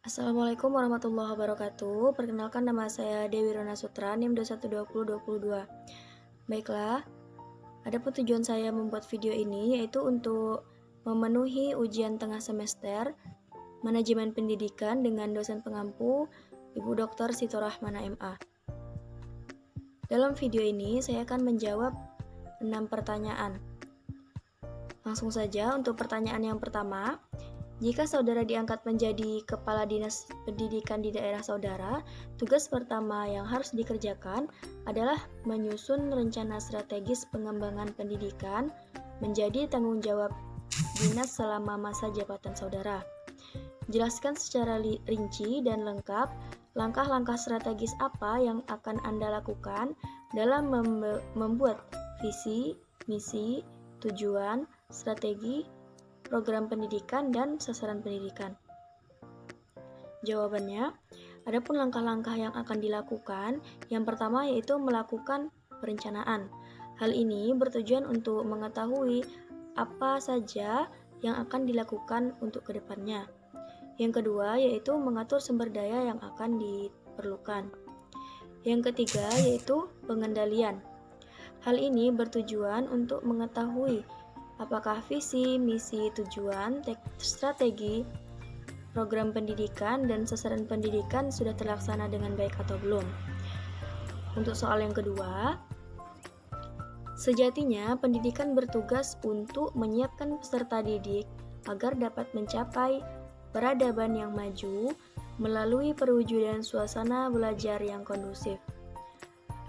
Assalamualaikum warahmatullahi wabarakatuh. Perkenalkan, nama saya Dewi Rona Sutra, NIM 21202022. Baiklah, adapun tujuan saya membuat video ini yaitu untuk memenuhi ujian tengah semester Manajemen Pendidikan dengan dosen pengampu Ibu Dr. Sitorahmana MA. Dalam video ini saya akan menjawab 6 pertanyaan. Langsung saja untuk pertanyaan yang pertama. Jika saudara diangkat menjadi kepala dinas pendidikan di daerah saudara, tugas pertama yang harus dikerjakan adalah menyusun rencana strategis pengembangan pendidikan menjadi tanggung jawab dinas selama masa jabatan saudara. Jelaskan secara rinci dan lengkap langkah-langkah strategis apa yang akan Anda lakukan dalam membuat visi, misi, tujuan, strategi, program pendidikan, dan sasaran pendidikan. Jawabannya, adapun langkah-langkah yang akan dilakukan, yang pertama yaitu melakukan perencanaan. Hal ini bertujuan untuk mengetahui apa saja yang akan dilakukan untuk kedepannya. Yang kedua yaitu mengatur sumber daya yang akan diperlukan. Yang ketiga yaitu pengendalian. Hal ini bertujuan untuk mengetahui apakah visi, misi, tujuan, strategi, program pendidikan, dan sasaran pendidikan sudah terlaksana dengan baik atau belum. Untuk soal yang kedua, sejatinya pendidikan bertugas untuk menyiapkan peserta didik agar dapat mencapai peradaban yang maju melalui perwujudan suasana belajar yang kondusif.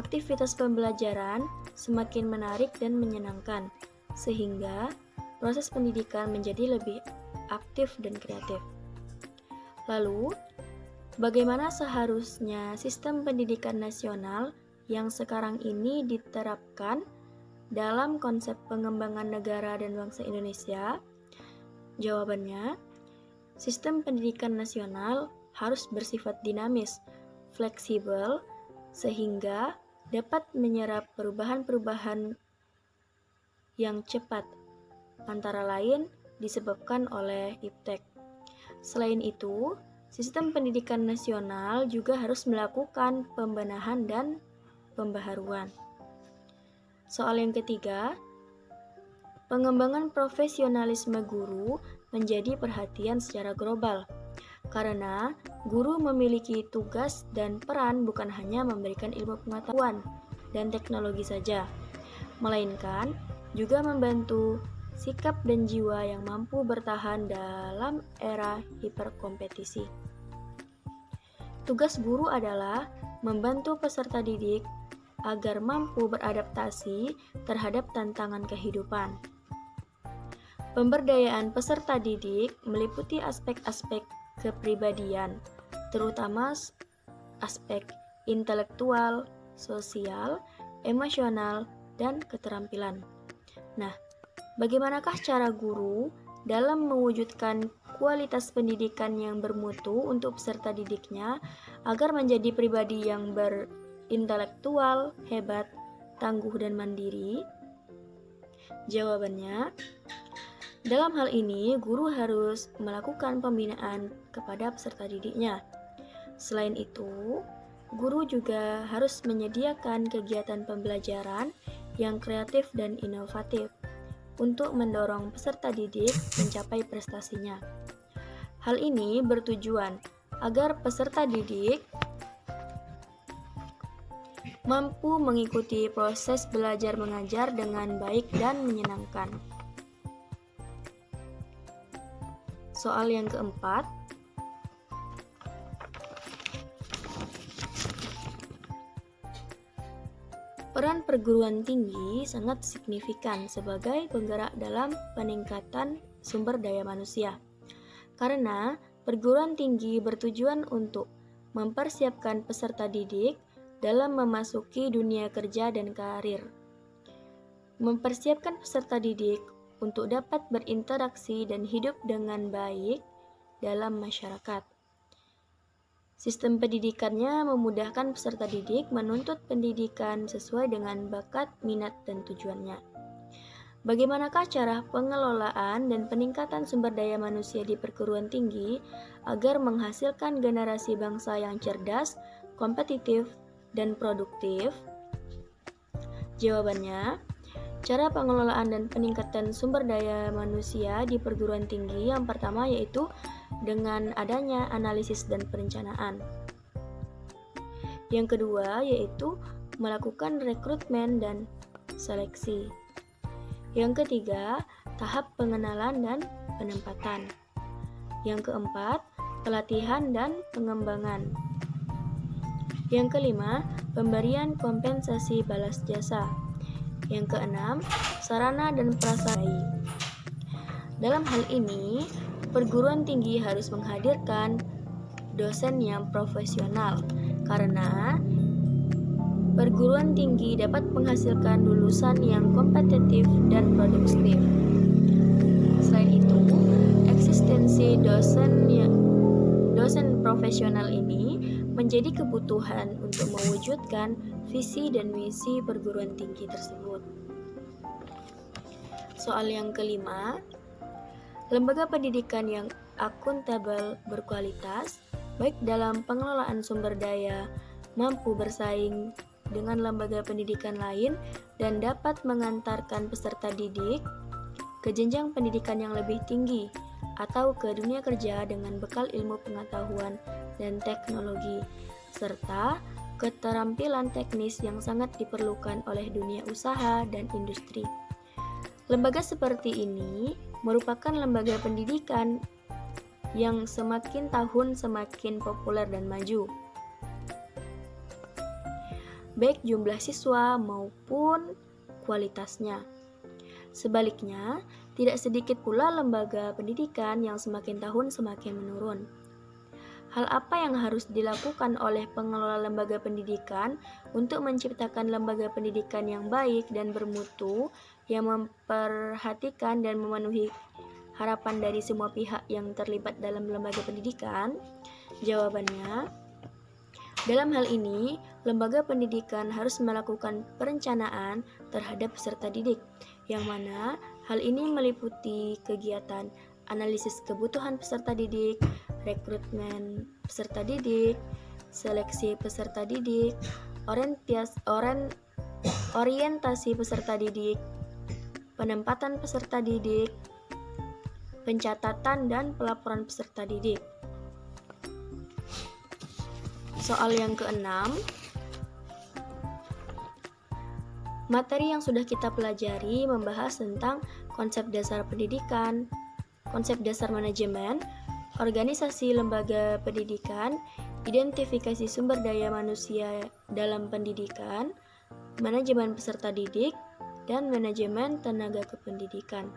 Aktivitas pembelajaran semakin menarik dan menyenangkan, sehingga proses pendidikan menjadi lebih aktif dan kreatif. Lalu, bagaimana seharusnya sistem pendidikan nasional yang sekarang ini diterapkan dalam konsep pengembangan negara dan bangsa Indonesia? Jawabannya, sistem pendidikan nasional harus bersifat dinamis, fleksibel, sehingga dapat menyerap perubahan-perubahan yang cepat, antara lain disebabkan oleh iptek. Selain itu, sistem pendidikan nasional juga harus melakukan pembenahan dan pembaharuan. Soal yang ketiga, pengembangan profesionalisme guru menjadi perhatian secara global, karena guru memiliki tugas dan peran bukan hanya memberikan ilmu pengetahuan dan teknologi saja, melainkan juga membantu sikap dan jiwa yang mampu bertahan dalam era hiperkompetisi. Tugas guru adalah membantu peserta didik agar mampu beradaptasi terhadap tantangan kehidupan. Pemberdayaan peserta didik meliputi aspek-aspek kepribadian, terutama aspek intelektual, sosial, emosional, dan keterampilan. Nah, bagaimanakah cara guru dalam mewujudkan kualitas pendidikan yang bermutu untuk peserta didiknya agar menjadi pribadi yang berintelektual, hebat, tangguh, dan mandiri? Jawabannya, dalam hal ini guru harus melakukan pembinaan kepada peserta didiknya. Selain itu, guru juga harus menyediakan kegiatan pembelajaran yang kreatif dan inovatif untuk mendorong peserta didik mencapai prestasinya. Hal ini bertujuan agar peserta didik mampu mengikuti proses belajar mengajar dengan baik dan menyenangkan. Soal yang keempat, peran perguruan tinggi sangat signifikan sebagai penggerak dalam peningkatan sumber daya manusia. Karena perguruan tinggi bertujuan untuk mempersiapkan peserta didik dalam memasuki dunia kerja dan karir. Mempersiapkan peserta didik untuk dapat berinteraksi dan hidup dengan baik dalam masyarakat. Sistem pendidikannya memudahkan peserta didik menuntut pendidikan sesuai dengan bakat, minat, dan tujuannya. Bagaimanakah cara pengelolaan dan peningkatan sumber daya manusia di perguruan tinggi agar menghasilkan generasi bangsa yang cerdas, kompetitif, dan produktif? Jawabannya, cara pengelolaan dan peningkatan sumber daya manusia di perguruan tinggi yang pertama yaitu dengan adanya analisis dan perencanaan. Yang kedua yaitu melakukan rekrutmen dan seleksi. Yang ketiga, tahap pengenalan dan penempatan. Yang keempat, pelatihan dan pengembangan. Yang kelima, pemberian kompensasi balas jasa. Yang keenam, sarana dan prasarana. Dalam hal ini, perguruan tinggi harus menghadirkan dosen yang profesional karena perguruan tinggi dapat menghasilkan lulusan yang kompetitif dan produktif. Selain itu, eksistensi dosen profesional ini menjadi kebutuhan untuk mewujudkan visi dan misi perguruan tinggi tersebut. Soal yang kelima, lembaga pendidikan yang akuntabel berkualitas, baik dalam pengelolaan sumber daya, mampu bersaing dengan lembaga pendidikan lain dan dapat mengantarkan peserta didik ke jenjang pendidikan yang lebih tinggi atau ke dunia kerja dengan bekal ilmu pengetahuan dan teknologi serta keterampilan teknis yang sangat diperlukan oleh dunia usaha dan industri. Lembaga seperti ini merupakan lembaga pendidikan yang semakin tahun semakin populer dan maju, baik jumlah siswa maupun kualitasnya. Sebaliknya, tidak sedikit pula lembaga pendidikan yang semakin tahun semakin menurun. Hal apa yang harus dilakukan oleh pengelola lembaga pendidikan untuk menciptakan lembaga pendidikan yang baik dan bermutu yang memperhatikan dan memenuhi harapan dari semua pihak yang terlibat dalam lembaga pendidikan? Jawabannya, dalam hal ini, lembaga pendidikan harus melakukan perencanaan terhadap peserta didik, yang mana hal ini meliputi kegiatan analisis kebutuhan peserta didik, rekrutmen peserta didik, seleksi peserta didik, orientasi peserta didik, penempatan peserta didik, pencatatan dan pelaporan peserta didik. Soal yang keenam, materi yang sudah kita pelajari membahas tentang konsep dasar pendidikan, konsep dasar manajemen, organisasi lembaga pendidikan, identifikasi sumber daya manusia dalam pendidikan, manajemen peserta didik, dan manajemen tenaga kependidikan.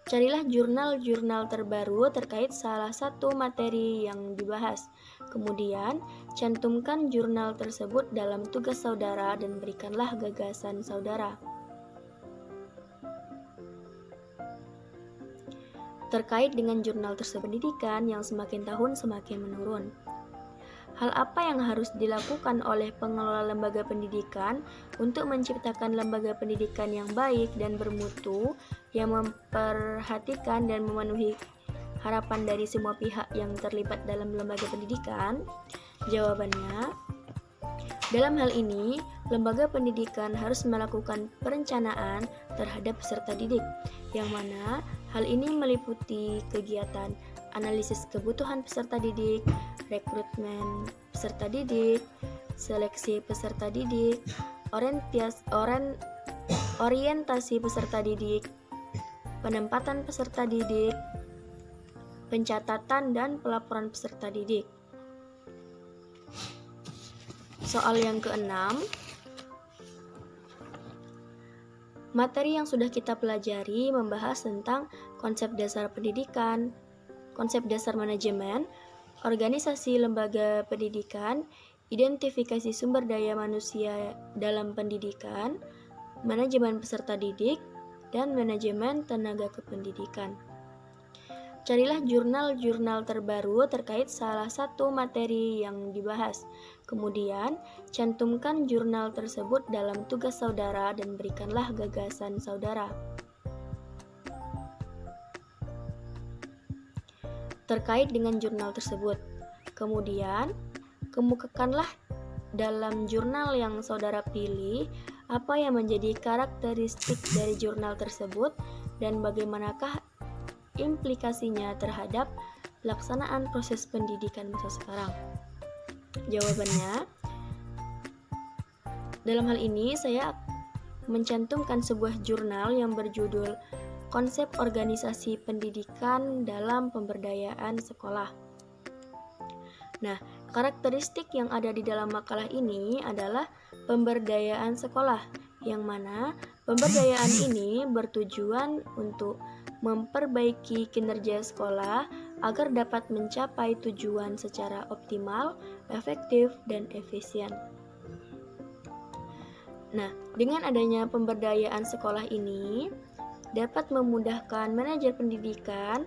Carilah jurnal-jurnal terbaru terkait salah satu materi yang dibahas. Kemudian, cantumkan jurnal tersebut dalam tugas saudara dan berikanlah gagasan saudara terkait dengan jurnal tersebut pendidikan yang semakin tahun semakin menurun. Hal apa yang harus dilakukan oleh pengelola lembaga pendidikan untuk menciptakan lembaga pendidikan yang baik dan bermutu yang memperhatikan dan memenuhi harapan dari semua pihak yang terlibat dalam lembaga pendidikan? Jawabannya, dalam hal ini, lembaga pendidikan harus melakukan perencanaan terhadap peserta didik, yang mana hal ini meliputi kegiatan analisis kebutuhan peserta didik, rekrutmen peserta didik, seleksi peserta didik, orientasi peserta didik, penempatan peserta didik, pencatatan dan pelaporan peserta didik. Soal yang keenam, materi yang sudah kita pelajari membahas tentang konsep dasar pendidikan, konsep dasar manajemen, organisasi lembaga pendidikan, identifikasi sumber daya manusia dalam pendidikan, manajemen peserta didik, dan manajemen tenaga kependidikan. Carilah jurnal-jurnal terbaru terkait salah satu materi yang dibahas. Kemudian, cantumkan jurnal tersebut dalam tugas saudara dan berikanlah gagasan saudara terkait dengan jurnal tersebut. Kemudian, kemukakanlah dalam jurnal yang saudara pilih apa yang menjadi karakteristik dari jurnal tersebut dan bagaimanakah implikasinya terhadap pelaksanaan proses pendidikan masa sekarang. Jawabannya, dalam hal ini saya mencantumkan sebuah jurnal yang berjudul Konsep Organisasi Pendidikan dalam Pemberdayaan Sekolah. Nah, karakteristik yang ada di dalam makalah ini adalah pemberdayaan sekolah, yang mana pemberdayaan ini bertujuan untuk memperbaiki kinerja sekolah agar dapat mencapai tujuan secara optimal, efektif, dan efisien. Nah, dengan adanya pemberdayaan sekolah ini dapat memudahkan manajer pendidikan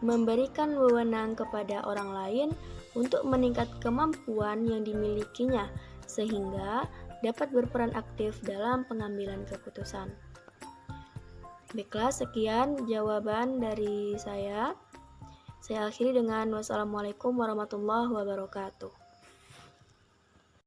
memberikan wewenang kepada orang lain untuk meningkat kemampuan yang dimilikinya sehingga dapat berperan aktif dalam pengambilan keputusan. Baiklah, sekian jawaban dari saya. Saya akhiri dengan wassalamualaikum warahmatullahi wabarakatuh.